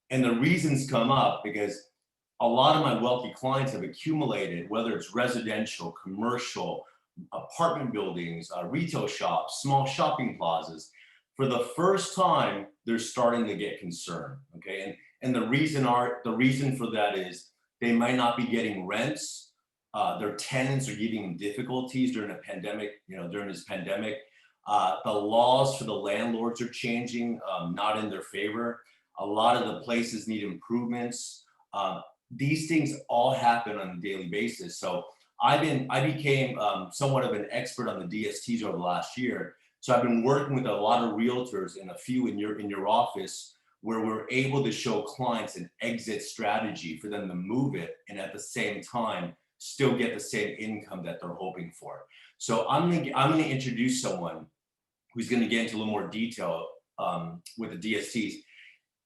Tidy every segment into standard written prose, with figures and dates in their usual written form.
And the reasons come up because a lot of my wealthy clients have accumulated, whether it's residential, commercial, apartment buildings, retail shops, small shopping plazas. For the first time, they're starting to get concerned. Okay, and the reason for that is they might not be getting rents. Their tenants are giving them difficulties during a pandemic. During this pandemic, the laws for the landlords are changing, not in their favor. A lot of the places need improvements. These things all happen on a daily basis. So I became somewhat of an expert on the DSTs over the last year. So I've been working with a lot of realtors and a few in your office where we're able to show clients an exit strategy for them to move it and at the same time still get the same income that they're hoping for. So I'm gonna introduce someone who's gonna get into a little more detail with the DSTs.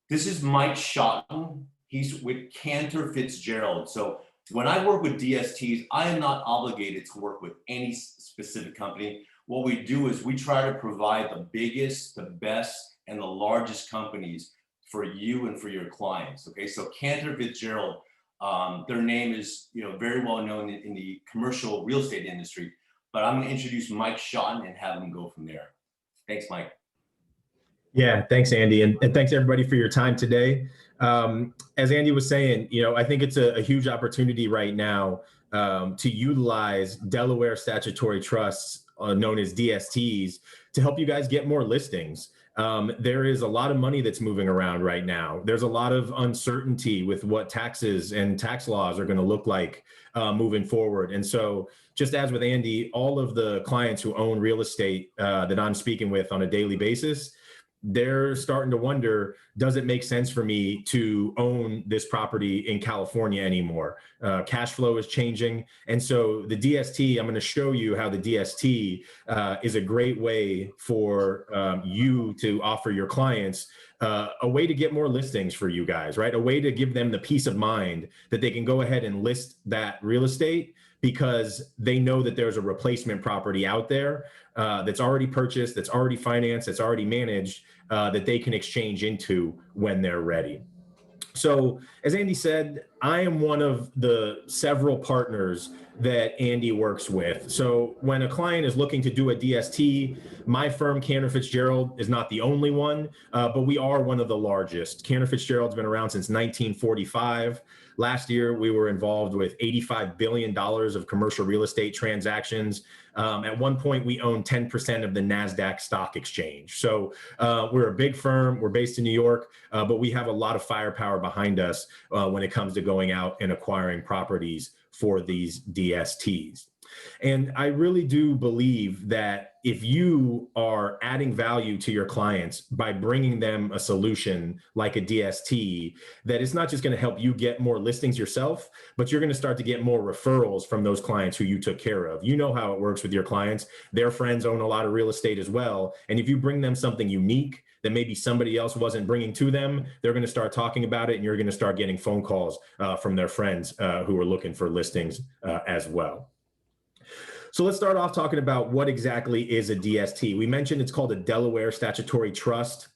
This is Mike Schotten. He's with Cantor Fitzgerald. So when I work with DSTs, I am not obligated to work with any specific company. What we do is we try to provide the biggest, the best, and the largest companies for you and for your clients. Okay, so Cantor Fitzgerald, their name is very well known in the commercial real estate industry. But I'm going to introduce Mike Schotten and have him go from there. Thanks, Mike. Yeah, thanks, Andy, and thanks everybody for your time today. As Andy was saying, I think it's a huge opportunity right now to utilize Delaware statutory trusts, known as DSTs, to help you guys get more listings. There is a lot of money that's moving around right now. There's a lot of uncertainty with what taxes and tax laws are going to look like moving forward. And so just as with Andy, all of the clients who own real estate that I'm speaking with on a daily basis, they're starting to wonder, does it make sense for me to own this property in California anymore? Cash flow is changing. And so the DST, I'm going to show you how the DST is a great way for you to offer your clients a way to get more listings for you guys, right? A way to give them the peace of mind that they can go ahead and list that real estate because they know that there's a replacement property out there that's already purchased, that's already financed, that's already managed, that they can exchange into when they're ready. So as Andy said, I am one of the several partners that Andy works with. So when a client is looking to do a DST, my firm, Cantor Fitzgerald, is not the only one, but we are one of the largest. Cantor Fitzgerald's been around since 1945. Last year, we were involved with $85 billion of commercial real estate transactions. At one point, we owned 10% of the NASDAQ stock exchange. So we're a big firm. We're based in New York, but we have a lot of firepower behind us when it comes to going out and acquiring properties for these DSTs. And I really do believe that if you are adding value to your clients by bringing them a solution like a DST, that it's not just going to help you get more listings yourself, but you're going to start to get more referrals from those clients who you took care of. You know how it works with your clients. Their friends own a lot of real estate as well. And if you bring them something unique that maybe somebody else wasn't bringing to them, they're going to start talking about it, and you're going to start getting phone calls from their friends who are looking for listings as well. So let's start off talking about what exactly is a DST. We mentioned it's called a Delaware Statutory Trust.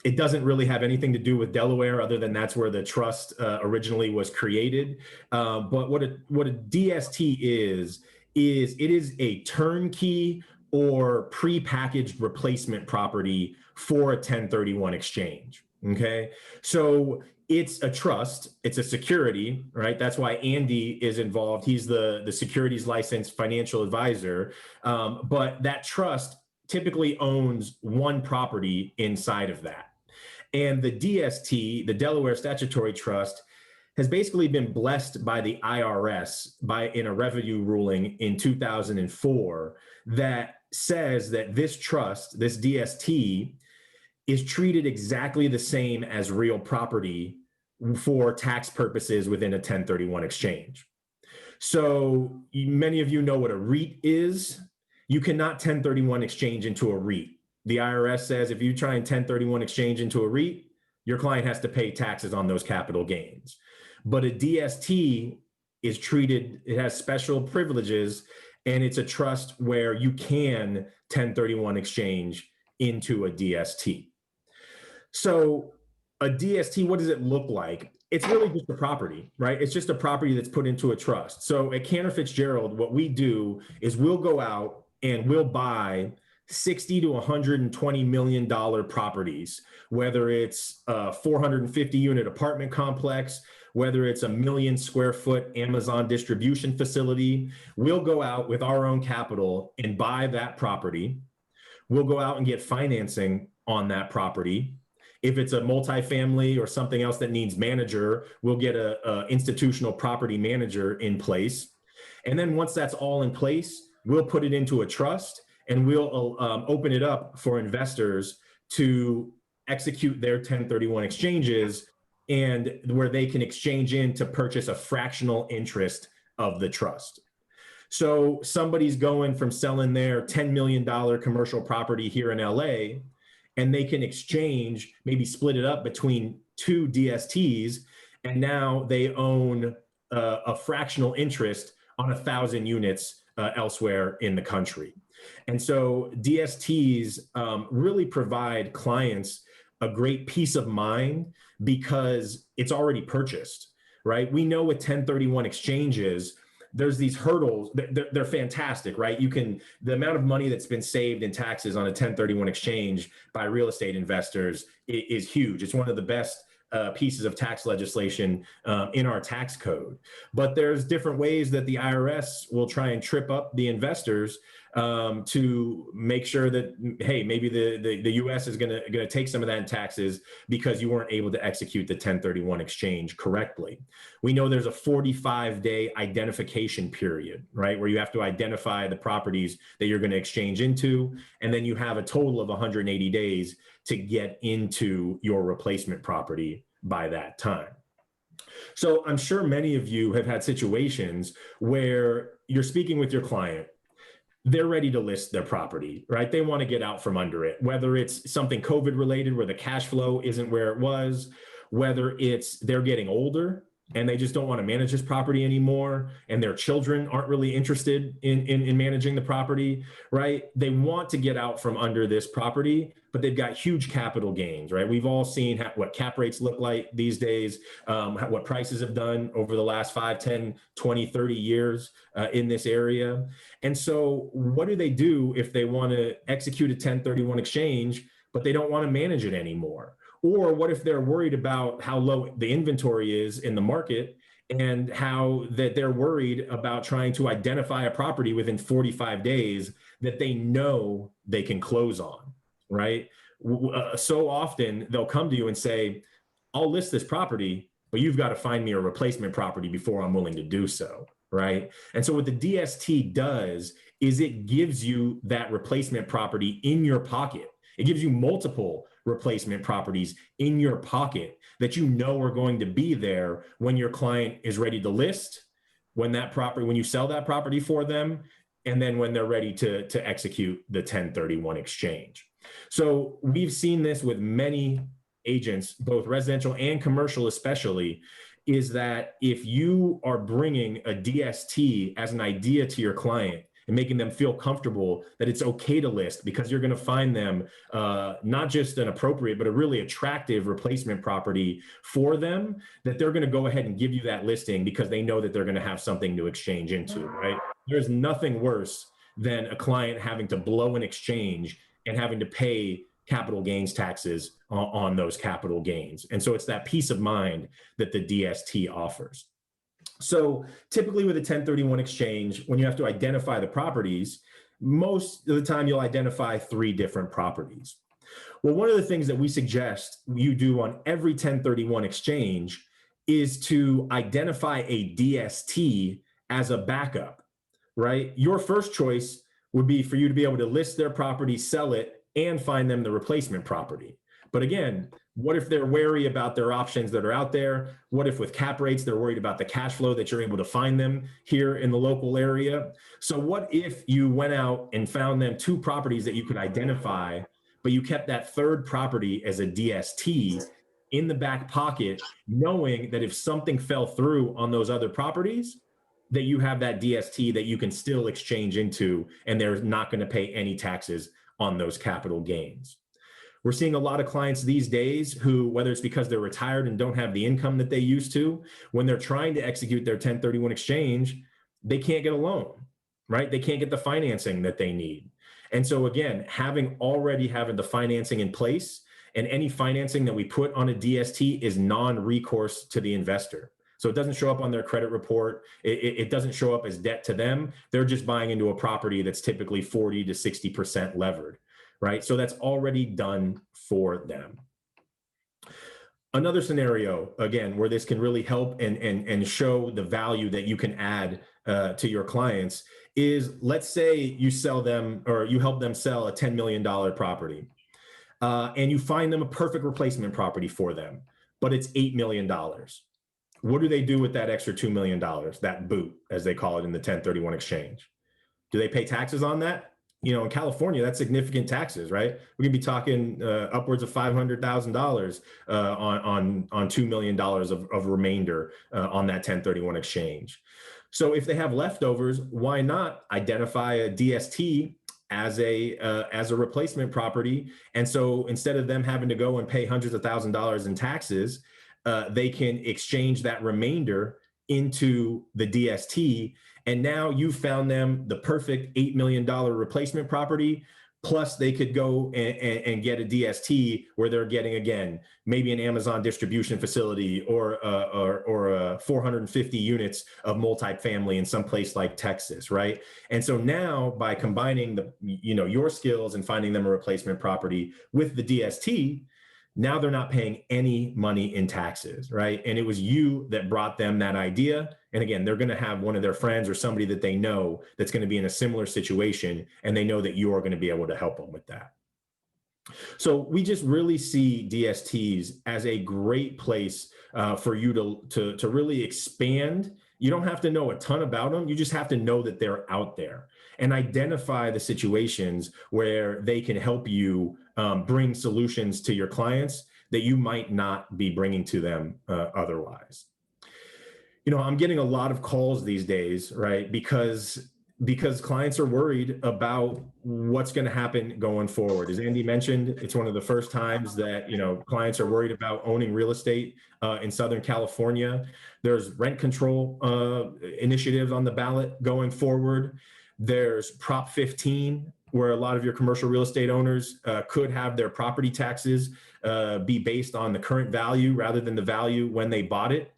It doesn't really have anything to do with Delaware other than that's where the trust originally was created. But what a DST is it is a turnkey or prepackaged replacement property for a 1031 exchange. Okay, so it's a trust, it's a security, right? That's why Andy is involved. He's the securities licensed financial advisor. But that trust typically owns one property inside of that. And the DST, the Delaware Statutory Trust, has basically been blessed by the IRS in a revenue ruling in 2004 that says that this trust, this DST, is treated exactly the same as real property for tax purposes within a 1031 exchange. So many of you know what a REIT is. You cannot 1031 exchange into a REIT. The IRS says if you try and 1031 exchange into a REIT, your client has to pay taxes on those capital gains. But a DST is treated, it has special privileges, and it's a trust where you can 1031 exchange into a DST. So A DST, what does it look like? It's really just a property, right? It's just a property that's put into a trust. So at Cantor Fitzgerald, what we do is we'll go out and we'll buy 60 to 120 million dollar properties, whether it's a 450 unit apartment complex, whether it's a 1 million square foot Amazon distribution facility. We'll go out with our own capital and buy that property. We'll go out and get financing on that property. If it's a multifamily or something else that needs manager, we'll get a institutional property manager in place. And then once that's all in place, we'll put it into a trust and we'll open it up for investors to execute their 1031 exchanges, and where they can exchange in to purchase a fractional interest of the trust. So somebody's going from selling their $10 million commercial property here in LA, and they can exchange, maybe split it up between two DSTs, and now they own a fractional interest on 1,000 units elsewhere in the country. And so DSTs really provide clients a great peace of mind because it's already purchased, right? We know with 1031 exchanges, there's these hurdles. They're fantastic, right? The amount of money that's been saved in taxes on a 1031 exchange by real estate investors is huge. It's one of the best pieces of tax legislation in our tax code. But there's different ways that the IRS will try and trip up the investors to make sure that, hey, maybe the U.S. is gonna take some of that in taxes because you weren't able to execute the 1031 exchange correctly. We know there's a 45-day identification period, right, where you have to identify the properties that you're going to exchange into, and then you have a total of 180 days to get into your replacement property by that time. So I'm sure many of you have had situations where you're speaking with your client. They're ready to list their property, right? They want to get out from under it, whether it's something COVID related where the cash flow isn't where it was, whether it's they're getting older and they just don't want to manage this property anymore, and their children aren't really interested in managing the property, right? They want to get out from under this property, but they've got huge capital gains, right? We've all seen what cap rates look like these days, what prices have done over the last 5, 10, 20, 30 years in this area. And so what do they do if they want to execute a 1031 exchange, but they don't want to manage it anymore? Or what if they're worried about how low the inventory is in the market, and how that they're worried about trying to identify a property within 45 days that they know they can close on, right? So often they'll come to you and say, I'll list this property, but you've got to find me a replacement property before I'm willing to do so, right? And so what the DST does is it gives you that replacement property in your pocket. It gives you multiple replacement properties in your pocket that you know are going to be there when your client is ready to list, when you sell that property for them, and then when they're ready to execute the 1031 exchange. So we've seen this with many agents, both residential and commercial especially, is that if you are bringing a DST as an idea to your client and making them feel comfortable that it's okay to list because you're going to find them not just an appropriate, but a really attractive replacement property for them, that they're going to go ahead and give you that listing because they know that they're going to have something to exchange into, right? There's nothing worse than a client having to blow an exchange and having to pay capital gains taxes on those capital gains. And so it's that peace of mind that the DST offers. So typically with a 1031 exchange, when you have to identify the properties, most of the time you'll identify 3 different properties. Well, one of the things that we suggest you do on every 1031 exchange is to identify a DST as a backup, right? Your first choice would be for you to be able to list their property, sell it, and find them the replacement property. But again, what if they're wary about their options that are out there? What if with cap rates, they're worried about the cash flow that you're able to find them here in the local area? So what if you went out and found them 2 properties that you could identify, but you kept that third property as a DST in the back pocket, knowing that if something fell through on those other properties, that you have that DST that you can still exchange into, and they're not going to pay any taxes on those capital gains. We're seeing a lot of clients these days who, whether it's because they're retired and don't have the income that they used to, when they're trying to execute their 1031 exchange, they can't get a loan, right? They can't get the financing that they need. And so again, having the financing in place, and any financing that we put on a DST is non-recourse to the investor. So it doesn't show up on their credit report. It doesn't show up as debt to them. They're just buying into a property that's typically 40 to 60% levered, right? So that's already done for them. Another scenario, again, where this can really help and show the value that you can add to your clients is, let's say you sell them, or you help them sell a $10 million property, and you find them a perfect replacement property for them, but it's $8 million. What do they do with that extra $2 million, that boot, as they call it in the 1031 exchange? Do they pay taxes on that? You know, in California, that's significant taxes, right? We can be talking upwards of $500,000 on $2 million of remainder on that 1031 exchange. So if they have leftovers, why not identify a DST as a replacement property? And so instead of them having to go and pay hundreds of thousands of dollars in taxes, they can exchange that remainder into the DST. And now you found them the perfect $8 million replacement property. Plus they could go and get a DST where they're getting, again, maybe an Amazon distribution facility or 450 units of multifamily in some place like Texas, right? And so now by combining your skills and finding them a replacement property with the DST, now they're not paying any money in taxes, right? And it was you that brought them that idea. And again, they're going to have one of their friends or somebody that they know that's going to be in a similar situation, and they know that you are going to be able to help them with that. So we just really see DSTs as a great place for you to really expand. You don't have to know a ton about them. You just have to know that they're out there and identify the situations where they can help you bring solutions to your clients that you might not be bringing to them otherwise. You know, I'm getting a lot of calls these days, right? Because clients are worried about what's going to happen going forward. As Andy mentioned, it's one of the first times that, clients are worried about owning real estate in Southern California. There's rent control initiatives on the ballot going forward. There's Prop 15, where a lot of your commercial real estate owners could have their property taxes be based on the current value rather than the value when they bought it.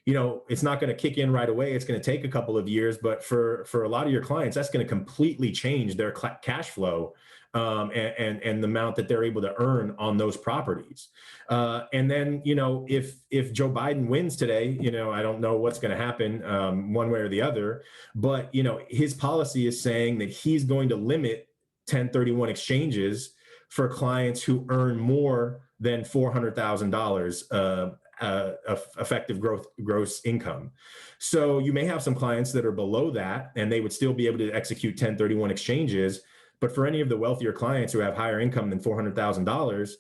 It's not going to kick in right away. It's going to take a couple of years, but for a lot of your clients, that's going to completely change their cash flow and the amount that they're able to earn on those properties. And then, if Joe Biden wins today, I don't know what's going to happen one way or the other, but, his policy is saying that he's going to limit 1031 exchanges for clients who earn more than $400,000 effective gross income. So you may have some clients that are below that, and they would still be able to execute 1031 exchanges. But for any of the wealthier clients who have higher income than $400,000,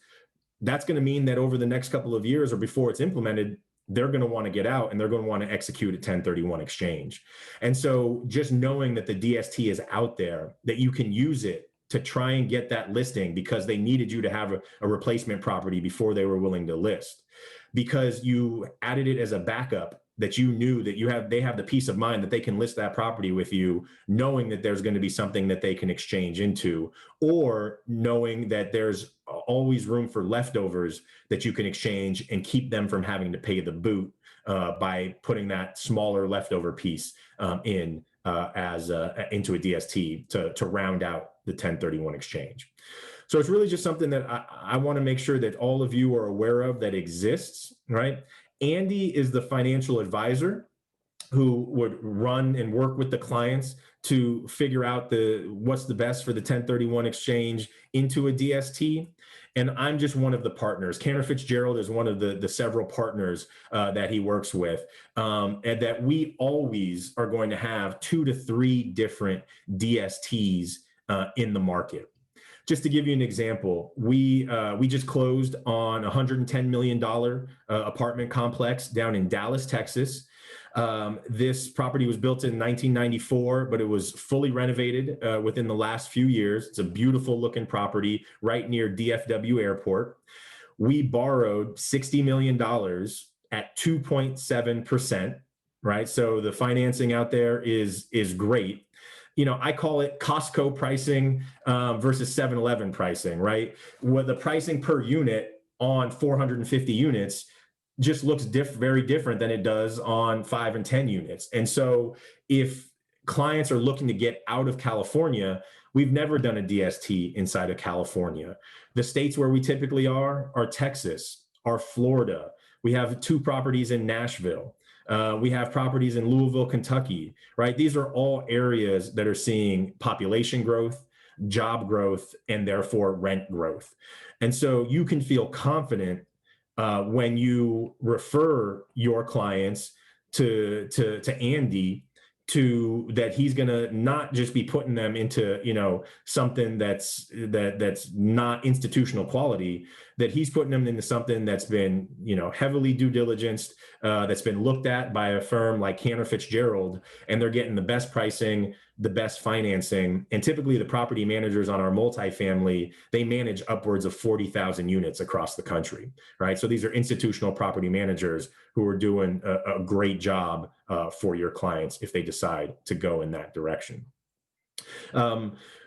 that's going to mean that over the next couple of years or before it's implemented, they're going to want to get out and they're going to want to execute a 1031 exchange. And so just knowing that the DST is out there, that you can use it to try and get that listing because they needed you to have a replacement property before they were willing to list, because you added it as a backup, that you knew that they have the peace of mind that they can list that property with you, knowing that there's going to be something that they can exchange into, or knowing that there's always room for leftovers that you can exchange and keep them from having to pay the boot by putting that smaller leftover piece into a DST to round out the 1031 exchange. So it's really just something that I want to make sure that all of you are aware of that exists, right? Andy is the financial advisor who would run and work with the clients to figure out what's the best for the 1031 exchange into a DST. And I'm just one of the partners. Cantor Fitzgerald is one of the several partners that he works with, and that we always are going to have 2 to 3 different DSTs in the market. Just to give you an example, we just closed on a $110 million apartment complex down in Dallas, Texas. This property was built in 1994, but it was fully renovated within the last few years. It's a beautiful looking property right near DFW Airport. We borrowed $60 million at 2.7%, right? So the financing out there is great. You know, I call it Costco pricing versus 7-Eleven pricing, right? Where the pricing per unit on 450 units just looks very different than it does on 5 and 10 units. And so if clients are looking to get out of California, we've never done a DST inside of California. The states where we typically are Texas, are Florida. We have 2 properties in Nashville. We have properties in Louisville, Kentucky, right? These are all areas that are seeing population growth, job growth, and therefore rent growth. And so you can feel confident when you refer your clients to Andy, that he's going to not just be putting them into, you know, something that's not institutional quality, that he's putting them into something that's been, you know, heavily due diligenced, that's been looked at by a firm like Cantor Fitzgerald, and they're getting the best pricing, the best financing. And typically the property managers on our multifamily, they manage upwards of 40,000 units across the country, right? So these are institutional property managers who are doing a great job for your clients if they decide to go in that direction.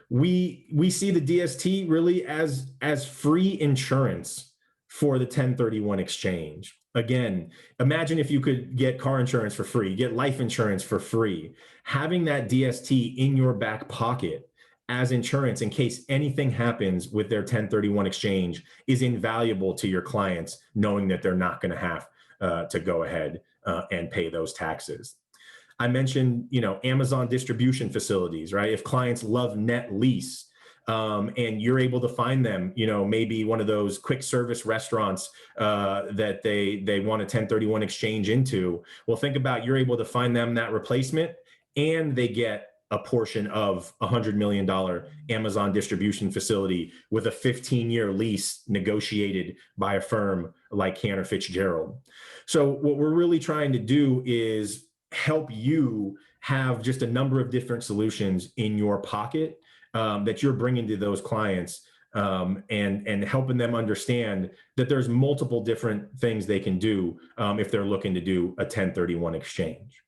We see the DST really as free insurance for the 1031 exchange. Again, imagine if you could get car insurance for free, get life insurance for free. Having that DST in your back pocket as insurance in case anything happens with their 1031 exchange is invaluable to your clients, knowing that they're not going to have to go ahead and pay those taxes. I mentioned, you know, Amazon distribution facilities, right? If clients love net lease, and you're able to find them, you know, maybe one of those quick service restaurants that they want a 1031 exchange into. Well, think about, you're able to find them that replacement, and they get a portion of a $100 million Amazon distribution facility with a 15-year lease negotiated by a firm like Cantor Fitzgerald. So what we're really trying to do is help you have just a number of different solutions in your pocket that you're bringing to those clients, and helping them understand that there's multiple different things they can do if they're looking to do a 1031 exchange.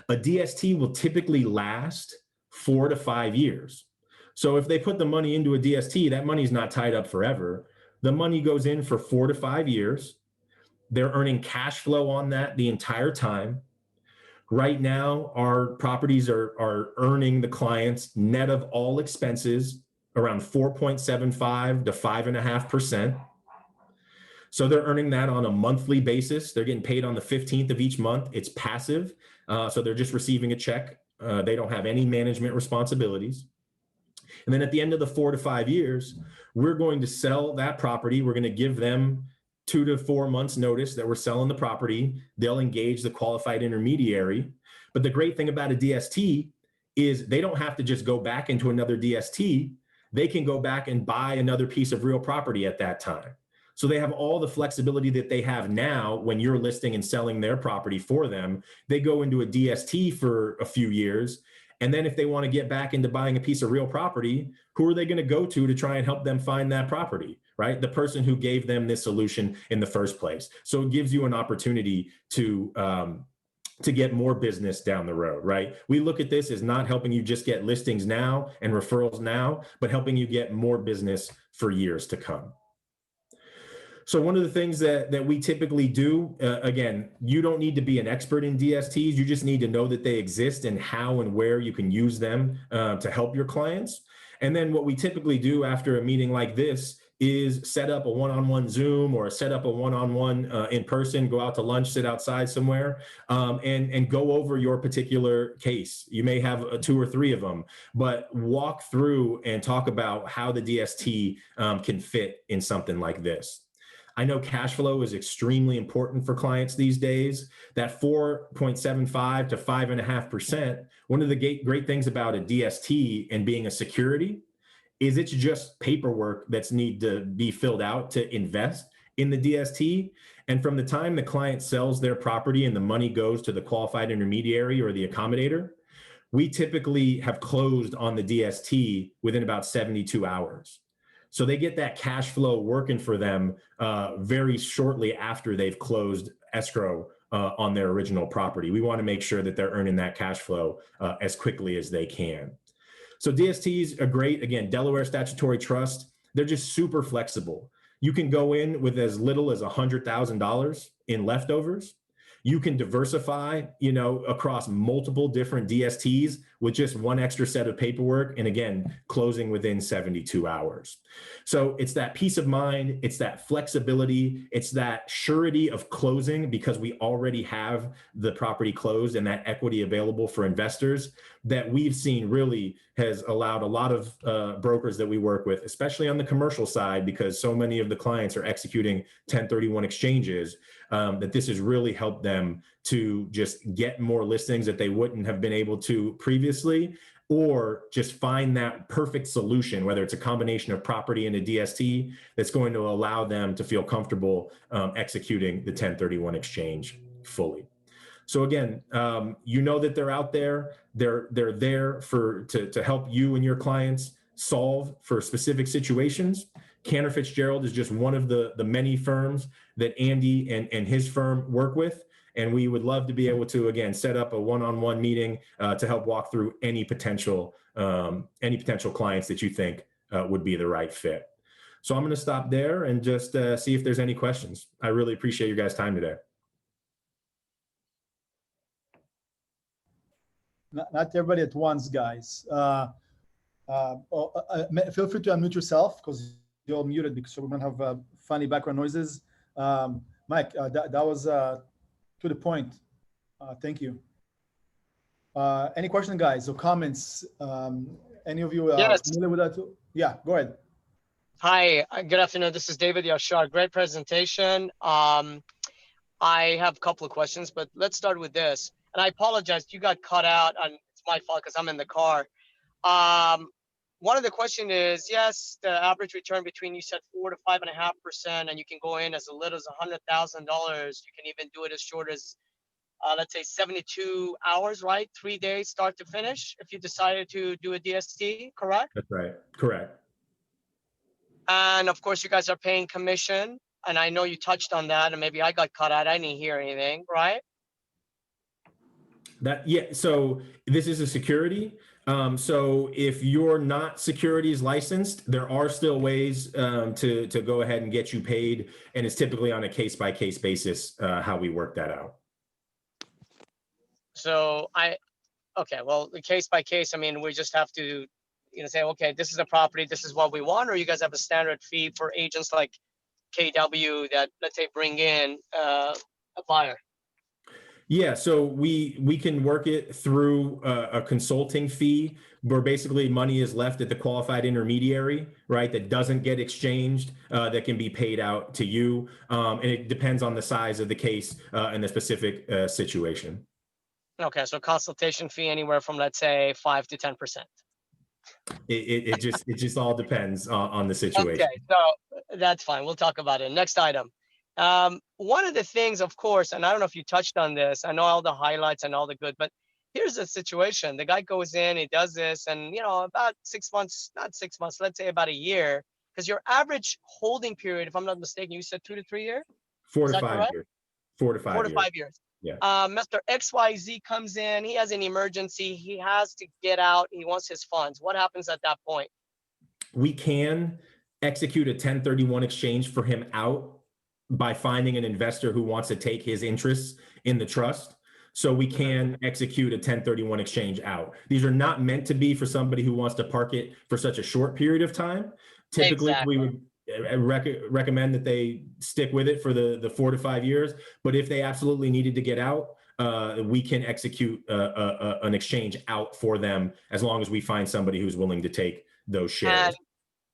A DST will typically last 4 to 5 years. So if they put the money into a DST, that money's not tied up forever. The money goes in for 4 to 5 years. They're earning cash flow on that the entire time. Right now, our properties are earning the clients, net of all expenses, around 4.75 to 5.5%. So they're earning that on a monthly basis. They're getting paid on the 15th of each month. It's passive. So they're just receiving a check. They don't have any management responsibilities. And then at the end of the 4 to 5 years, we're going to sell that property. We're going to give them 2 to 4 months notice that we're selling the property. They'll engage the qualified intermediary. But the great thing about a DST is they don't have to just go back into another DST. They can go back and buy another piece of real property at that time. So they have all the flexibility that they have now when you're listing and selling their property for them. They go into a DST for a few years. And then if they want to get back into buying a piece of real property, who are they going to go to try and help them find that property, right? The person who gave them this solution in the first place. So it gives you an opportunity to get more business down the road, right? We look at this as not helping you just get listings now and referrals now, but helping you get more business for years to come. So one of the things that we typically do, again, you don't need to be an expert in DSTs. You just need to know that they exist and how and where you can use them to help your clients. And then what we typically do after a meeting like this is set up a one-on-one Zoom or set up a one-on-one in person, go out to lunch, sit outside somewhere, and go over your particular case. You may have 2 or 3 of them, but walk through and talk about how the DST can fit in something like this. I know cash flow is extremely important for clients these days. That 4.75 to 5.5%, one of the great things about a DST and being a security is it's just paperwork that's need to be filled out to invest in the DST. And from the time the client sells their property and the money goes to the qualified intermediary or the accommodator, we typically have closed on the DST within about 72 hours. So they get that cash flow working for them very shortly after they've closed escrow on their original property. We want to make sure that they're earning that cash flow as quickly as they can. So DSTs are great. Again, Delaware Statutory Trust, they're just super flexible. You can go in with as little as $100,000 in leftovers. You can diversify, across multiple different DSTs with just one extra set of paperwork. And again, closing within 72 hours. So it's that peace of mind. It's that flexibility. It's that surety of closing because we already have the property closed and that equity available for investors that we've seen really has allowed a lot of brokers that we work with, especially on the commercial side, because so many of the clients are executing 1031 exchanges, that this has really helped them to just get more listings that they wouldn't have been able to previously, or just find that perfect solution, whether it's a combination of property and a DST that's going to allow them to feel comfortable executing the 1031 exchange fully. So again, that they're out there. They're there to help you and your clients solve for specific situations. Cantor Fitzgerald is just one of the many firms that Andy and his firm work with. And we would love to be able to, again, set up a one-on-one meeting to help walk through any potential clients that you think would be the right fit. So I'm going to stop there and just see if there's any questions. I really appreciate you guys' time today. Not everybody at once, guys. Feel free to unmute yourself because you're muted, because we're going to have funny background noises. Mike, that was to the point. Thank you. Any questions, guys, or comments? Any of you familiar with that? Yeah, go ahead. Hi, good afternoon. This is David Yashar. Great presentation. I have a couple of questions, but let's start with this. And I apologize, you got cut out, and it's my fault because I'm in the car. One of the question is, yes, the average return between, you said 4 to 5.5%, and you can go in as little as $100,000. You can even do it as short as, let's say 72 hours, right? 3 days, start to finish, if you decided to do a DST, correct? That's right, correct. And of course, you guys are paying commission. And I know you touched on that, and maybe I got cut out. I didn't hear anything, right? So this is a security. So if you're not securities licensed, there are still ways to go ahead and get you paid. And it's typically on a case-by-case basis how we work that out. So okay, well, the case-by-case, I mean, we just have to, say, okay, this is a property, this is what we want, or you guys have a standard fee for agents like KW that, let's say, bring in a buyer? Yeah, so we can work it through a consulting fee where basically money is left at the qualified intermediary, right? That doesn't get exchanged, that can be paid out to you. And it depends on the size of the case and the specific situation. Okay, so consultation fee anywhere from, let's say, 5 to 10%. It just all depends on the situation. Okay, so that's fine. We'll talk about it. Next item. One of the things, of course, and I don't know if you touched on this, I know all the highlights and all the good, but here's the situation. The guy goes in, he does this, and about 6 months, not 6 months, let's say about a year, because your average holding period, if I'm not mistaken, you said 2 to 3 years? 4 to 5 years. 4 to 5 4 years. to 5 years. Yeah. Mr. XYZ comes in, he has an emergency, he has to get out, he wants his funds. What happens at that point? We can execute a 1031 exchange for him out by finding an investor who wants to take his interests in the trust. So we can execute a 1031 exchange out. These are not meant to be for somebody who wants to park it for such a short period of time. Typically, Exactly. we would recommend that they stick with it for the 4 to 5 years. But if they absolutely needed to get out, we can execute an exchange out for them as long as we find somebody who's willing to take those shares. And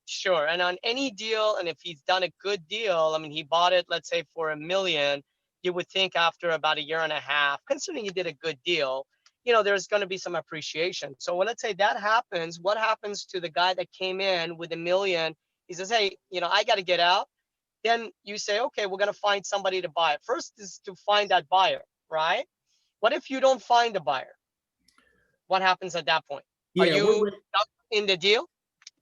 sure. And on any deal, and if he's done a good deal, I mean, he bought it, let's say, for $1 million, you would think after about a year and a half, considering he did a good deal, there's going to be some appreciation. So when let's say that happens, what happens to the guy that came in with $1 million? He says, hey, I got to get out. Then you say, okay, we're going to find somebody to buy it. First is to find that buyer, right? What if you don't find a buyer? What happens at that point? Are you stuck in the deal?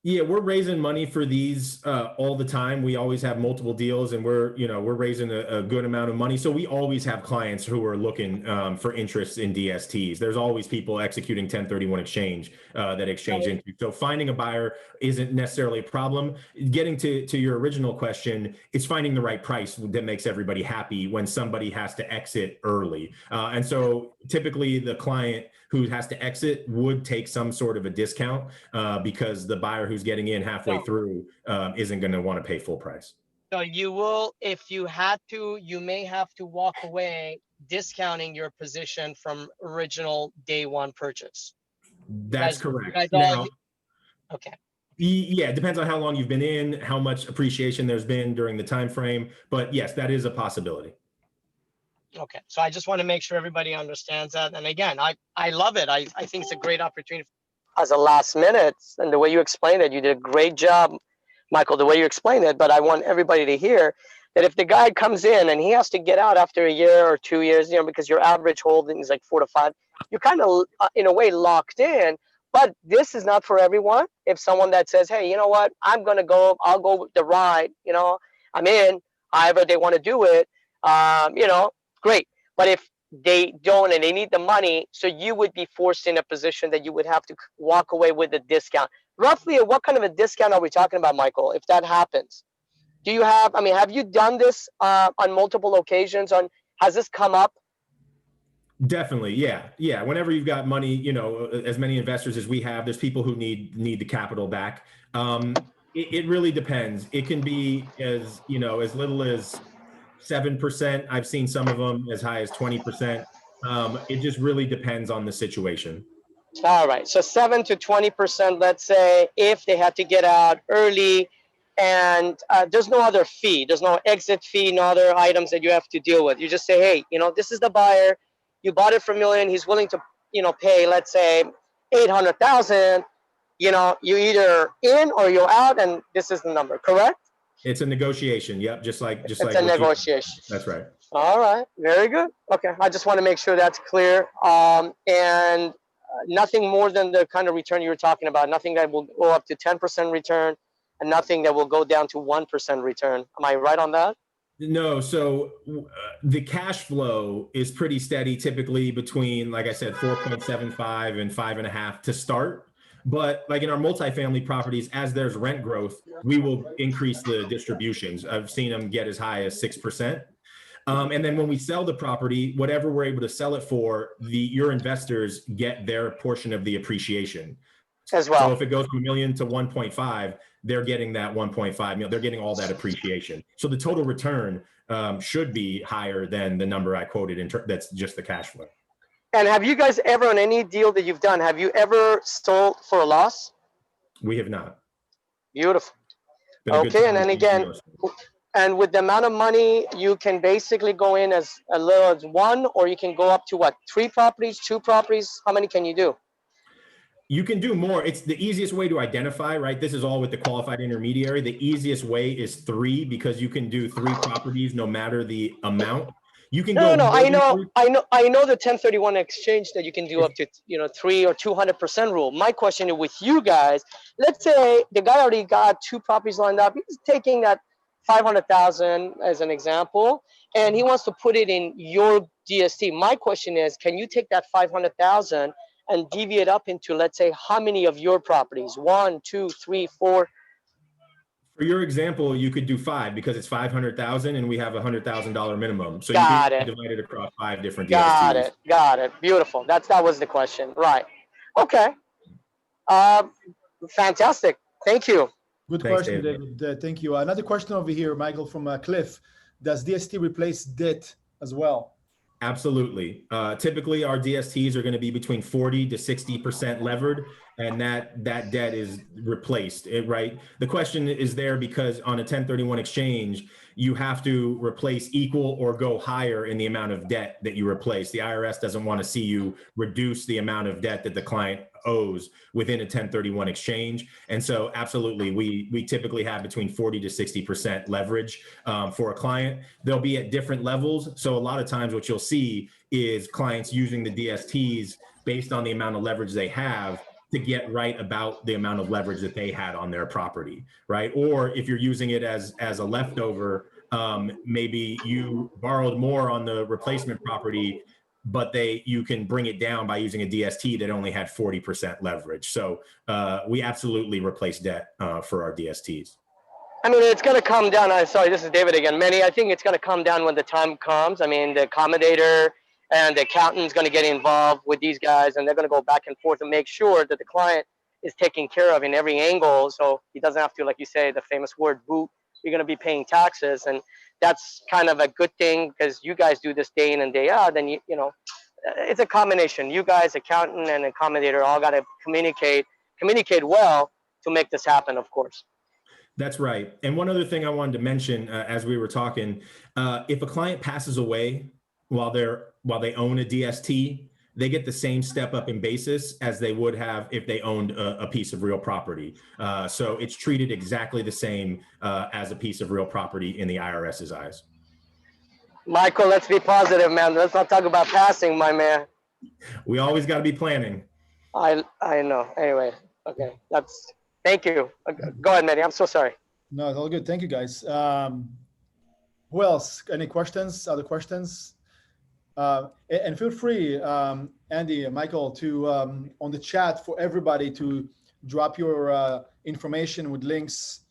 Yeah, we're raising money for these all the time. We always have multiple deals, and we're raising a good amount of money. So we always have clients who are looking for interest in DSTs. There's always people executing 1031 exchange that exchange into. So finding a buyer isn't necessarily a problem. Getting to your original question, it's finding the right price that makes everybody happy when somebody has to exit early. And so typically the client who has to exit would take some sort of a discount because the buyer who's getting in halfway through isn't going to want to pay full price. So you will, if you had to, you may have to walk away discounting your position from original day one purchase. That's correct. Okay. Yeah, it depends on how long you've been in, how much appreciation there's been during the time frame. But yes, that is a possibility. Okay, so I just want to make sure everybody understands that. And again, I love it. I think it's a great opportunity. As a last minute, and the way you explained it, you did a great job, Michael, the way you explained it. But I want everybody to hear that if the guy comes in and he has to get out after a year or 2 years, because your average holding is like 4 to 5, you're kind of, in a way, locked in. But this is not for everyone. If someone that says, hey, you know what, I'll go with the ride, I'm in, however they want to do it, great. But if they don't and they need the money, so you would be forced in a position that you would have to walk away with a discount. Roughly, what kind of a discount are we talking about, Michael, if that happens? Do you have you done this on multiple occasions? Has this come up? Definitely. Yeah. Whenever you've got money, as many investors as we have, there's people who need the capital back. It really depends. It can be as little as 7%. I've seen some of them as high as 20%. It just really depends on the situation. All right. So 7 to 20%, let's say, if they have to get out early and there's no other fee, there's no exit fee, no other items that you have to deal with. You just say, hey, this is the buyer. You bought it for $1 million. He's willing to, pay, let's say, $800,000. You either in or you're out, and this is the number, correct? It's a negotiation. Yep. Just like it's a negotiation. That's right. All right. Very good. Okay. I just want to make sure that's clear. And nothing more than the kind of return you were talking about. Nothing that will go up to 10% return, and nothing that will go down to 1% return. Am I right on that? No. So the cash flow is pretty steady, typically between, like I said, 4.75 and 5.5 to start. But like in our multifamily properties, as there's rent growth, we will increase the distributions. I've seen them get as high as 6%. And then when we sell the property, whatever we're able to sell it for, your investors get their portion of the appreciation as well. So if it goes from $1 million to 1.5, they're getting that 1.5 million. They're getting all that appreciation. So the total return should be higher than the number I quoted. That's just the cash flow. And have you guys ever, on any deal that you've done, have you ever sold for a loss? We have not. Beautiful. Okay, and then again, and with the amount of money, you can basically go in as little as 1, or you can go up to what, 3 properties, 2 properties? How many can you do? You can do more. It's the easiest way to identify, right? This is all with the qualified intermediary. The easiest way is 3, because you can do 3 properties no matter the amount. You can go. I know the 1031 exchange that you can do up to 3 or 200% rule. My question is with you guys. Let's say the guy already got 2 properties lined up. He's taking that 500,000 as an example, and he wants to put it in your DST. My question is, can you take that 500,000 and deviate up into, let's say, how many of your properties? 1, 2, 3, 4. For your example, you could do 5 because it's 500,000 and we have $100,000 minimum. So Got you it. can divide it across 5 different DSTs. Got it. Beautiful. That was the question. Right. Okay. Fantastic. Thank you. Good question, David. Thank you. Another question over here, Michael, from Cliff. Does DST replace debt as well? Absolutely. Typically, our DSTs are going to be between 40 to 60% levered. and that debt is replaced, right? The question is there because on a 1031 exchange, you have to replace equal or go higher in the amount of debt that you replace. The IRS doesn't want to see you reduce the amount of debt that the client owes within a 1031 exchange. And so absolutely, we typically have between 40 to 60% leverage for a client. They'll be at different levels. So a lot of times what you'll see is clients using the DSTs based on the amount of leverage they have to get right about the amount of leverage that they had on their property, right? Or if you're using it as a leftover, maybe you borrowed more on the replacement property, but you can bring it down by using a DST that only had 40% leverage. So we absolutely replace debt for our DSTs. I mean, it's going to come down. I'm sorry, this is David again. Manny, I think it's going to come down when the time comes. I mean, the accommodator and the accountant is going to get involved with these guys, and they're going to go back and forth and make sure that the client is taken care of in every angle. So he doesn't have to, like you say, the famous word boot. You're going to be paying taxes. And that's kind of a good thing because you guys do this day in and day out. And, you know, it's a combination. You guys, accountant and accommodator, all got to communicate well to make this happen, of course. That's right. And one other thing I wanted to mention as we were talking, if a client passes away while they own a DST, they get the same step up in basis as they would have if they owned a piece of real property. So it's treated exactly the same as a piece of real property in the IRS's eyes. Michael, let's be positive, man. Let's not talk about passing, my man. We always got to be planning. I know. Anyway, okay. Thank you. Go ahead, Manny. I'm so sorry. No, it's all good. Thank you, guys. Who else? Any questions? Other questions? And feel free, Andy and Michael, to on the chat for everybody to drop your information with links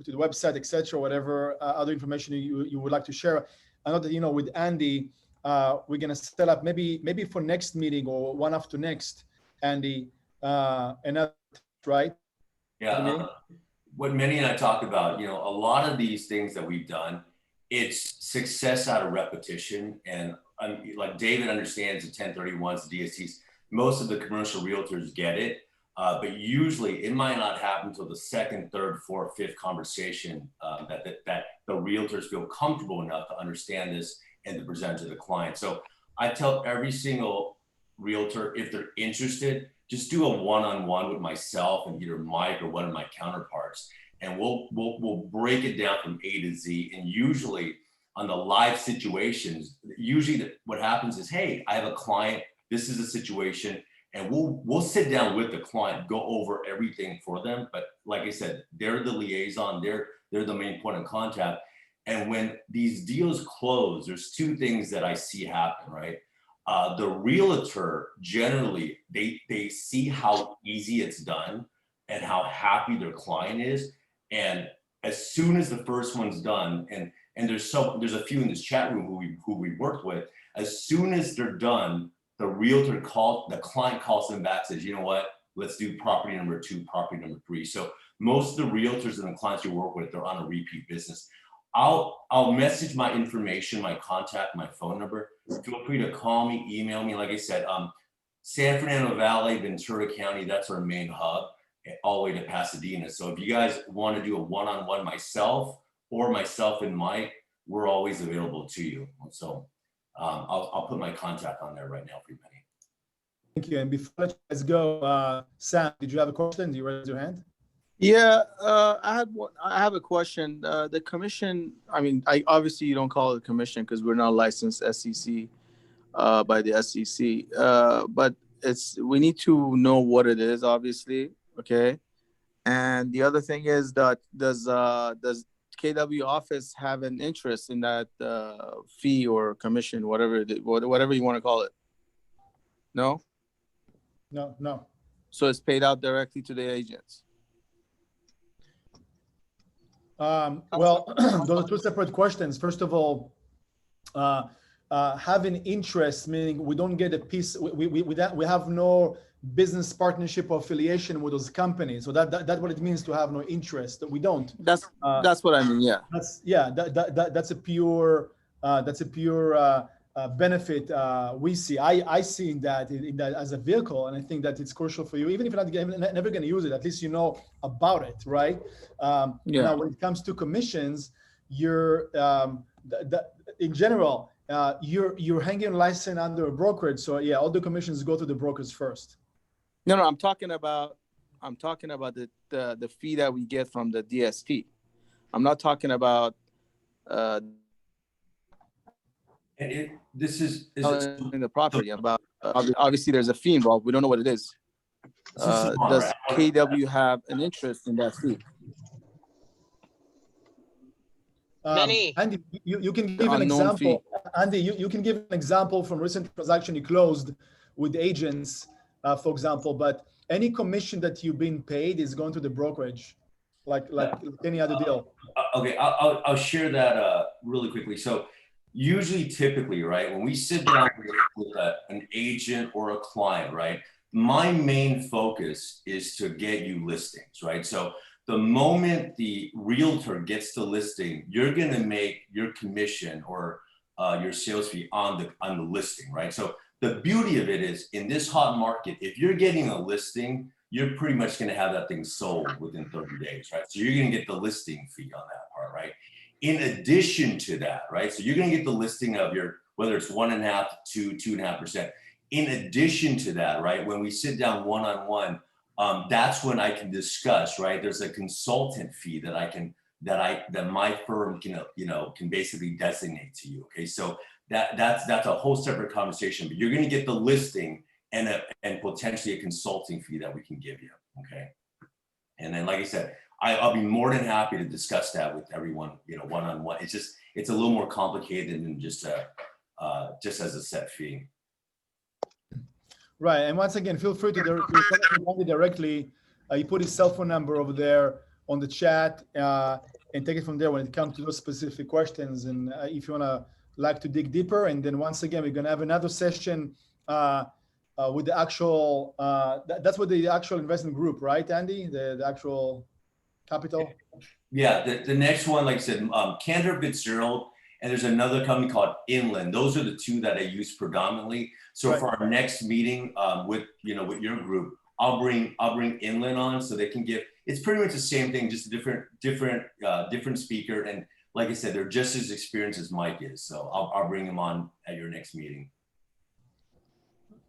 to the website, etc., whatever other information you would like to share. I know that, you know, with Andy, we're gonna set up maybe for next meeting or one after next, Andy, another, right? Yeah. What Manny and I talked about, you know, a lot of these things that we've done, it's success out of repetition. And like David understands the 1031s, the DSTs, most of the commercial realtors get it, but usually it might not happen until the second, third, fourth, fifth conversation that the realtors feel comfortable enough to understand this and to present to the client. So I tell every single realtor, if they're interested, just do a one-on-one with myself and either Mike or one of my counterparts, and we'll break it down from A to Z. And usually on the live situations, what happens is, hey, I have a client, this is a situation, and we'll sit down with the client, go over everything for them. But like I said, they're the liaison, they're the main point of contact. And when these deals close, there's two things that I see happen, right? The realtor, generally, they see how easy it's done and how happy their client is. And as soon as the first one's done, and there's a few in this chat room who we worked with, as soon as they're done, the client calls them back, says, you know what, let's do property number 2, property number 3. So most of the realtors and the clients you work with, they're on a repeat business. I'll message my information, my contact, my phone number. Feel free to call me, email me. Like I said, San Fernando Valley, Ventura County, that's our main hub, all the way to Pasadena. So if you guys want to do a one-on-one, myself and Mike, we're always available to you. So I'll put my contact on there right now for you, Manny. Thank you. And before let's go, Sam, did you have a question? Do you raise your hand? Yeah, I have a question. The commission, I mean, obviously you don't call it a commission because we're not licensed SEC by the SEC, but we need to know what it is, obviously, okay? And the other thing is that does KW office have an interest in that fee or commission, whatever you want to call it? No? No. So it's paid out directly to the agents? Well, those are two separate questions. First of all, having interest, meaning we don't get a piece, we have no business partnership or affiliation with those companies. So that's what it means to have no interest. We don't. That's what I mean. Yeah. That's a pure benefit we see. I see in that as a vehicle, and I think that it's crucial for you, even if you're never going to use it. At least you know about it, right? Now, when it comes to commissions, you're in general you're hanging license under a brokerage. So yeah, all the commissions go to the brokers first. No, I'm talking about the fee that we get from the DST. I'm not talking about this is in the property. About obviously there's a fee involved. We don't know what it is. Does KW have an interest in that fee? Many. Andy, you can give an example. Andy, you can give an example from recent transaction you closed with agents, for example. But any commission that you've been paid is going to the brokerage, like any other deal. Okay, I'll share that really quickly. So usually, typically, right, when we sit down with an agent or a client, right, my main focus is to get you listings, right? So the moment the realtor gets the listing, you're going to make your commission or your sales fee on the listing, right? So the beauty of it is, in this hot market, if you're getting a listing, you're pretty much going to have that thing sold within 30 days, right? So you're going to get the listing fee on that part, right? In addition to that, right? So you're going to get the listing of your, whether it's 1.5% to 2.5%. In addition to that, right? When we sit down one-on-one, that's when I can discuss, right? There's a consultant fee that my firm can basically designate to you. Okay, so that's a whole separate conversation. But you're going to get the listing and potentially a consulting fee that we can give you. Okay, and then like I said, I'll be more than happy to discuss that with everyone, one-on-one. It's a little more complicated than just as a set fee. Right, and once again, feel free to contact directly. You put his cell phone number over there on the chat, and take it from there when it comes to those specific questions. And if you like to dig deeper, and then once again, we're gonna have another session with the actual. That's what the actual investment group, right, Andy? The actual capital. Yeah, the next one, like I said, Cantor Fitzgerald, and there's another company called Inland. Those are the two that I use predominantly. So right. For our next meeting with your group, I'll bring Inland on so they can give. It's pretty much the same thing, just a different speaker. And like I said, they're just as experienced as Mike is. So I'll bring him on at your next meeting.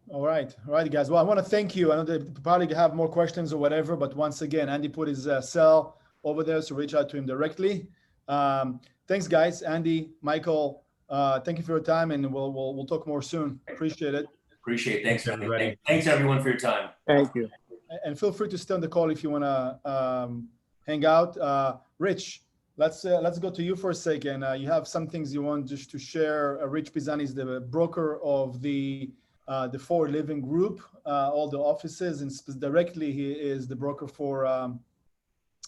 All right, guys. Well, I want to thank you. I know they probably have more questions or whatever, but once again, Andy put his cell over there, so reach out to him directly. Thanks, guys. Andy, Michael, thank you for your time, and we'll talk more soon. Appreciate it. Appreciate it. Thanks, everybody. Thanks, everyone, for your time. Thank you. And feel free to stay on the call if you want to hang out. Rich, let's go to you for a second. You have some things you want just to share. Rich Pisani is the broker of the Forward Living Group, all the offices, and directly he is the broker for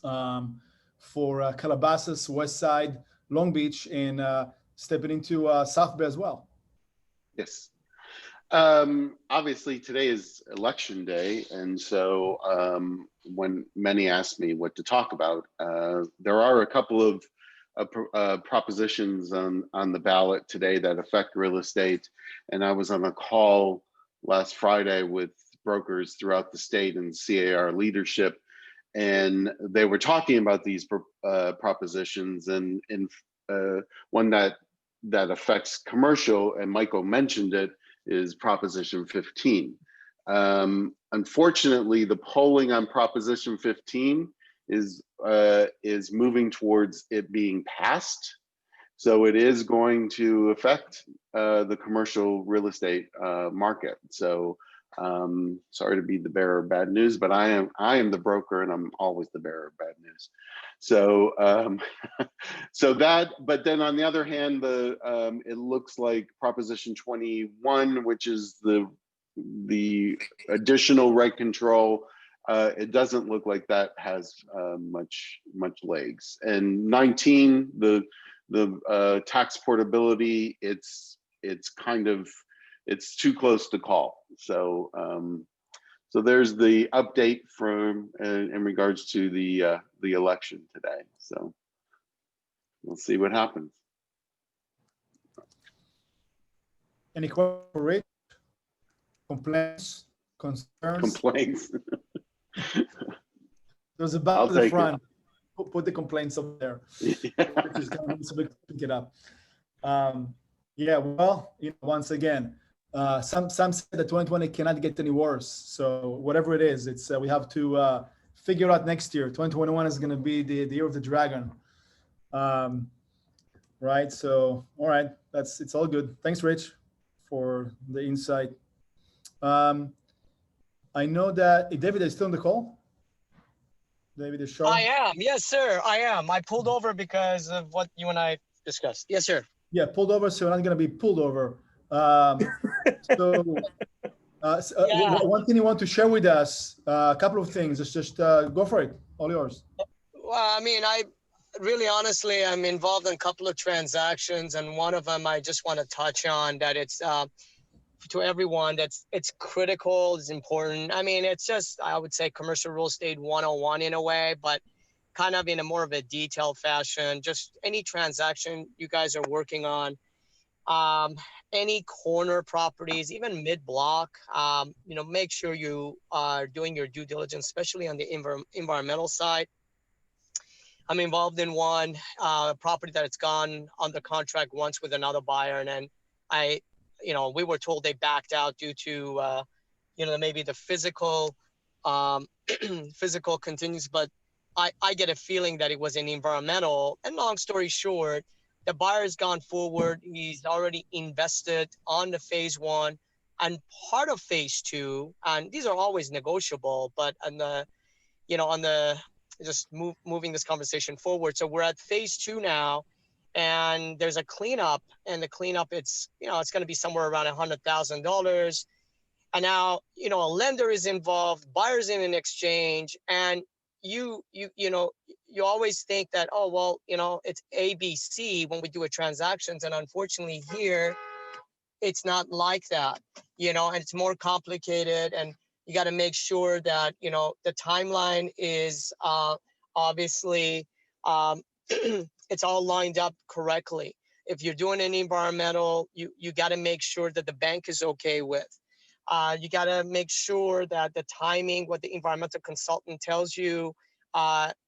Calabasas, West Side, Long Beach, and stepping into South Bay as well. Yes. Obviously today is election day, and so when many ask me what to talk about, there are a couple of propositions on the ballot today that affect real estate. And I was on a call last Friday with brokers throughout the state and CAR leadership, and they were talking about these propositions, and one that affects commercial, and Michael mentioned it, is Proposition 15. Unfortunately, the polling on Proposition 15 is moving towards it being passed. So it is going to affect the commercial real estate market. So sorry to be the bearer of bad news, but I am the broker, and I'm always the bearer of bad news. So but then on the other hand, it looks like Proposition 21, which is the additional rent control, it doesn't look like that has much legs. And 19, the tax portability, it's too close to call. So so there's the update from in regards to the election today. So we'll see what happens. Any questions for Rich? Complaints, concerns? Complaints. There's a I'll button at the take it. front. Put the complaints up there. Just gonna pick it up. Yeah, well, once again, some say that 2020 cannot get any worse. So whatever it is, it's we have to figure out next year. 2021 is going to be the year of the dragon, right? So all right, it's all good. Thanks, Rich, for the insight. I know that David is still on the call. David is sharp. I am. Yes, sir. I am. I pulled over because of what you and I discussed. Yes, sir. Yeah, pulled over. So we're not going to be pulled over. One thing you want to share with us, a couple of things. Just go for it. All yours. Well, I mean, honestly, I'm involved in a couple of transactions, and one of them I just want to touch on that it's to everyone it's critical, it's important. I mean, it's just, I would say commercial real estate 101 in a way, but kind of in a more of a detailed fashion. Just any transaction you guys are working on, any corner properties, even mid-block, make sure you are doing your due diligence, especially on the environmental side. I'm involved in one property that it's gone under contract once with another buyer, and then we were told they backed out due to maybe the physical continues, but I get a feeling that it was an environmental. And long story short, the buyer's gone forward. He's already invested on the phase 1 and part of phase 2. And these are always negotiable, but moving this conversation forward. So we're at phase 2 now, and there's a cleanup, and the cleanup, it's going to be somewhere around $100,000. And now, a lender is involved, buyer's in an exchange, and you always think that, oh, well, it's ABC when we do a transactions. And unfortunately here, it's not like that, and it's more complicated, and you got to make sure that, the timeline is obviously, it's all lined up correctly. If you're doing an environmental, you got to make sure that the bank is okay with. You got to make sure that the timing, what the environmental consultant tells you,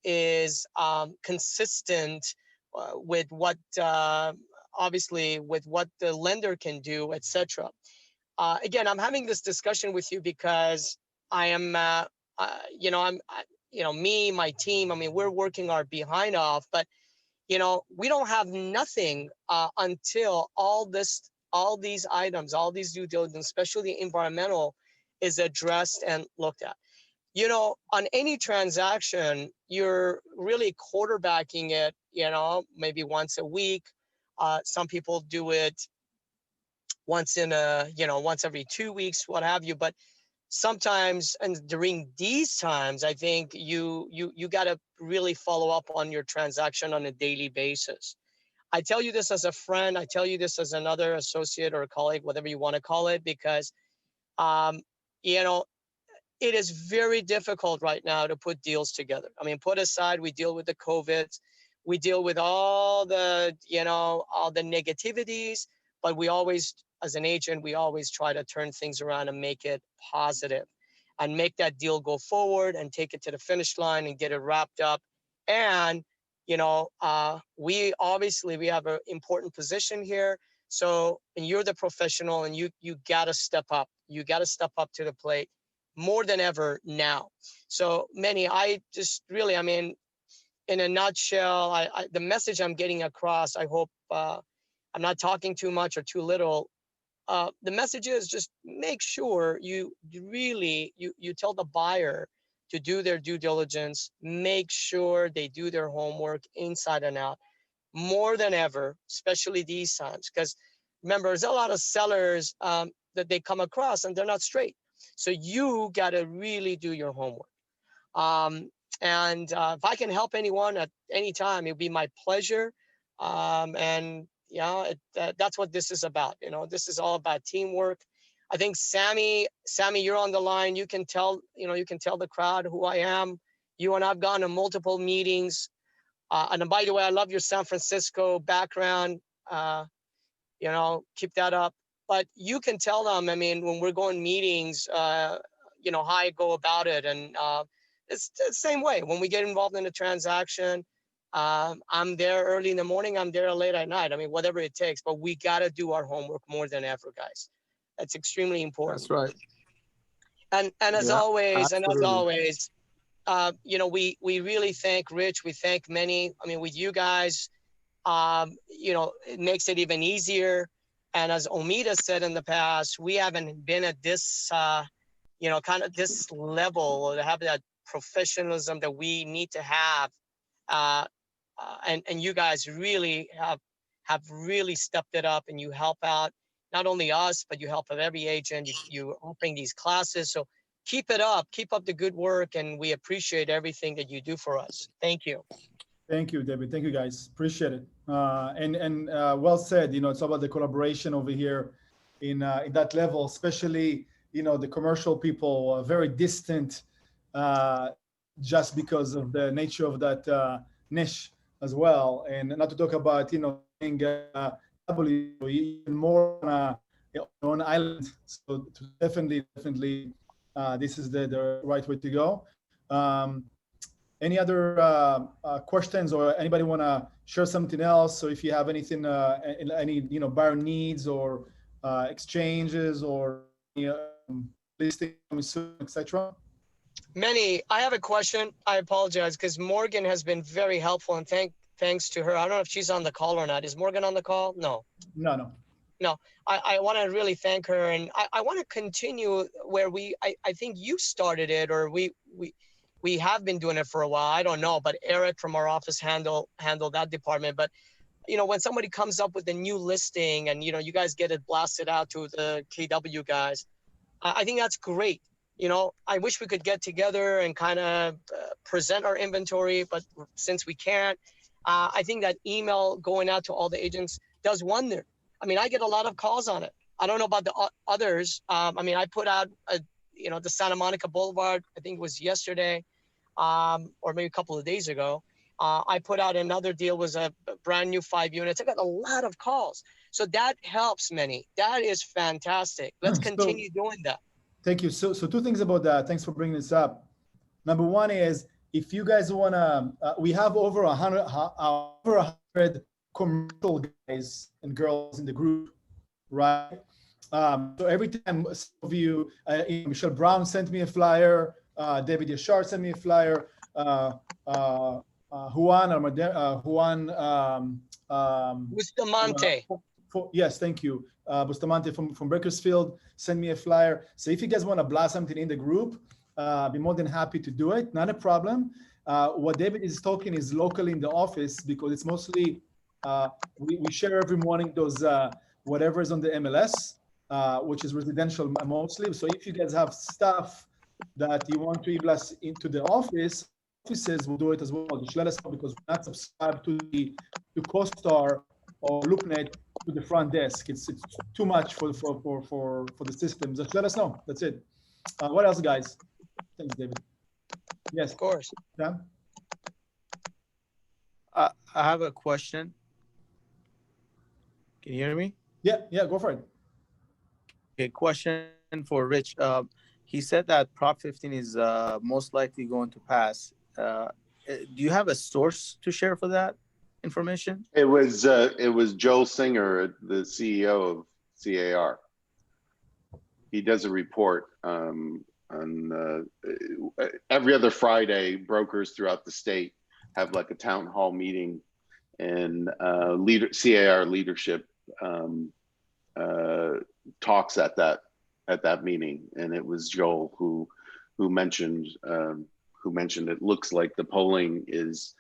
is consistent with what, obviously, with what the lender can do, etc. Again, I'm having this discussion with you because I am, me, my team. I mean, we're working our behind off, but we don't have nothing until all these items, all these due diligence, especially environmental, is addressed and looked at. On any transaction, you're really quarterbacking it, maybe once a week. Some people do it once every 2 weeks, what have you. But sometimes, and during these times, I think you got to really follow up on your transaction on a daily basis. I tell you this as a friend. I tell you this as another associate or a colleague, whatever you want to call it, because, it is very difficult right now to put deals together. I mean, put aside, we deal with the COVID, we deal with all the negativities, but we always, as an agent, we always try to turn things around and make it positive and make that deal go forward and take it to the finish line and get it wrapped up. And, we have an important position here. So, and you're the professional, and you got to step up. You got to step up to the plate more than ever now. So I just really, in a nutshell, the message I'm getting across, I hope I'm not talking too much or too little. The message is just make sure you tell the buyer to do their due diligence, make sure they do their homework inside and out more than ever, especially these times. Because remember, there's a lot of sellers that they come across and they're not straight. So you got to really do your homework. And if I can help anyone at any time, it'd be my pleasure. That's what this is about. This is all about teamwork. I think Sammy, you're on the line. You can tell the crowd who I am. You and I've gone to multiple meetings. And by the way, I love your San Francisco background. Keep that up. but you can tell them, I mean, when we're going meetings, you know, how I go about it. And it's the same way when we get involved in a transaction. I'm there early in the morning, I'm there late at night. I mean, whatever it takes, but we got to do our homework more than ever, guys. That's extremely important. That's right. And as Yeah, always, absolutely. you know, we really thank Rich. We thank many. I mean, with you guys, you know, it makes it even easier. And as 𝐑𝐞𝐚𝐜𝐡 said in the past, we haven't been at this, you know, kind of this level to have that professionalism that we need to have. And you guys really have really stepped it up, and you help out not only us, but you help out every agent. You offering these classes. So keep it up. Keep up the good work, and we appreciate everything that you do for us. Thank you. Thank you, David. Thank you, guys. Appreciate it. And well said. You know, it's all about the collaboration over here in that level, especially, you know, the commercial people are very distant just because of the nature of that niche as well. And not to talk about, you know, being even more on island. So definitely, this is the right way to go. Any other questions, or anybody want to share something else? So if you have anything, any, you know, buyer needs or exchanges or listing, etc. Manny, I have a question. I apologize because Morgan has been very helpful, and thanks to her. I don't know if she's on the call or not. Is Morgan on the call? No. No. I want to really thank her, and I want to continue where I think you started it, or we have been doing it for a while. I don't know, but Eric from our office handled that department. But, you know, when somebody comes up with a new listing and, you know, you guys get it blasted out to the KW guys, I think that's great. You know, I wish we could get together and kind of present our inventory, but since we can't, I think that email going out to all the agents does wonder. I mean, I get a lot of calls on it. I don't know about the others. I mean, I put out you know, the Santa Monica Boulevard, I think it was yesterday, or maybe a couple of days ago. I put out another deal, was a brand new 5 units. I got a lot of calls. So that helps many. That is fantastic. Let's continue doing that. Thank you. So two things about that. Thanks for bringing this up. Number one is, if you guys want to, we have over 100 commercial guys and girls in the group, right? So every time some of you, Michelle Brown sent me a flyer, David Yashar sent me a flyer, Bustamante. Yes, thank you. Bustamante from Bakersfield sent me a flyer. So if you guys want to blast something in the group, be more than happy to do it. Not a problem. What David is talking is locally in the office, because it's mostly, we share every morning those whatever is on the MLS, which is residential mostly. So if you guys have stuff that you want to blast into the offices will do it as well. Just let us know, because we're not subscribed to CoStar or LoopNet to the front desk. It's too much for the system. Just let us know. That's it. What else, guys? Thanks, David. Yes, Of course. Sam? I have a question. Can you hear me? Yeah, go for it. Okay, question for Rich. He said that Prop 15 is most likely going to pass. Do you have a source to share for that information? It was Joel Singer, the CEO of CAR. He does a report on every other Friday. Brokers throughout the state have like a town hall meeting, and CAR leadership talks at that meeting, and it was Joel who mentioned it looks like the polling is.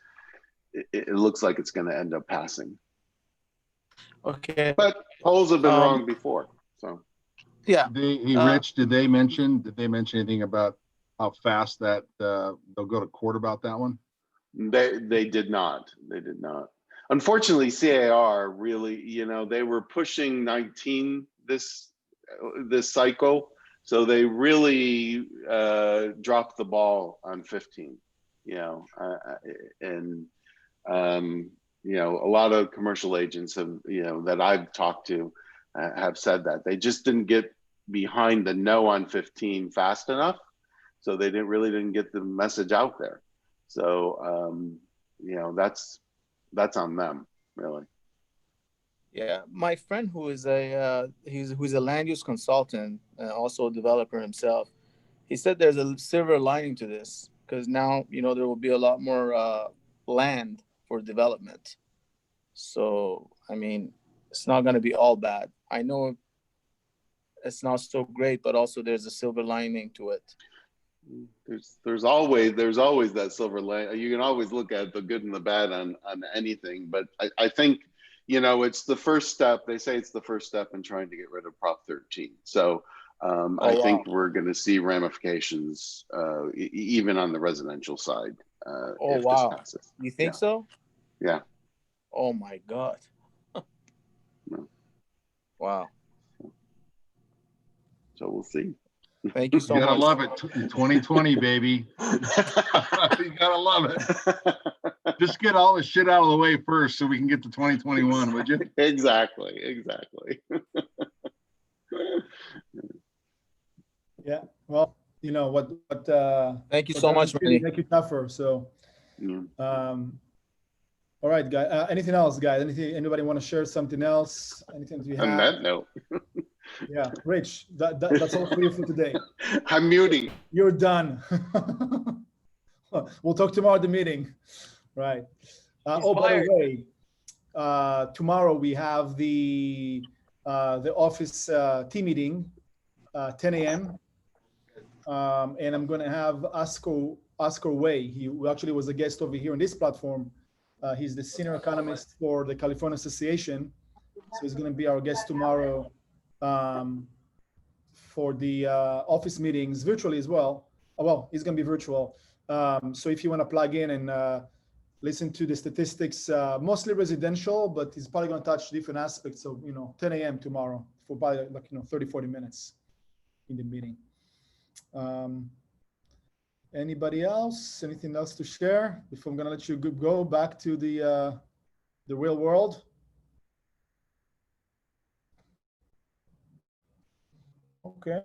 It looks like it's going to end up passing. Okay. But polls have been wrong before, so. Yeah. Rich, did they mention anything about how fast that they'll go to court about that one? They did not. They did not. Unfortunately, CAR really, you know, they were pushing 19 this cycle, so they really dropped the ball on 15. You know, you know, a lot of commercial agents have, you know, that I've talked to have said that. They just didn't get behind the no on 15 fast enough. So they didn't get the message out there. So, you know, that's on them, really. Yeah, my friend who is who's a land use consultant and also a developer himself, he said there's a silver lining to this because now, you know, there will be a lot more land for development. So, I mean, it's not going to be all bad. I know it's not so great, but also there's a silver lining to it. There's always that silver lining. You can always look at the good and the bad on anything, but I think, you know, it's the first step. They say it's the first step in trying to get rid of Prop 13. So I think we're going to see ramifications even on the residential side. If this passes. You think so? Yeah. Oh my God. Wow. So we'll see. Thank you so You gotta much. love it. 2020, baby. You gotta love it. Just get all this shit out of the way first so we can get to 2021, would you? Exactly. Yeah. Well, you know what Thank you so much, Manny. make it tougher. So all right, guys. Anything else, guys? Anybody want to share something else? Anything you have? On that note. Yeah, Rich, that's all for you for today. I'm muting. You're done. We'll talk tomorrow at the meeting. Right. Oh, by the way, tomorrow we have the office team meeting, 10 a.m. And I'm going to have Oscar Way. He actually was a guest over here on this platform. He's the senior economist for the California Association. So he's going to be our guest tomorrow for the office meetings virtually as well. Well, it's going to be virtual. So if you want to plug in and listen to the statistics, mostly residential, but he's probably going to touch different aspects of, 10 a.m. tomorrow for probably 30, 40 minutes in the meeting. Anybody else? Anything else to share before I'm going to let you go back to the real world? Okay.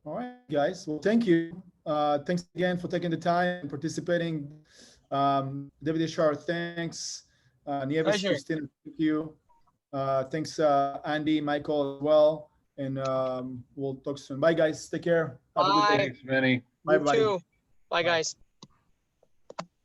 All right, guys. Well, thank you. Thanks again for taking the time and participating. David Ishar, thanks. Nieves, Christina, thank you. Thanks, Andy, Michael as well. And we'll talk soon. Bye, guys. Take care. Have a good day. Thanks, Manny. Bye, You too. Bye, guys.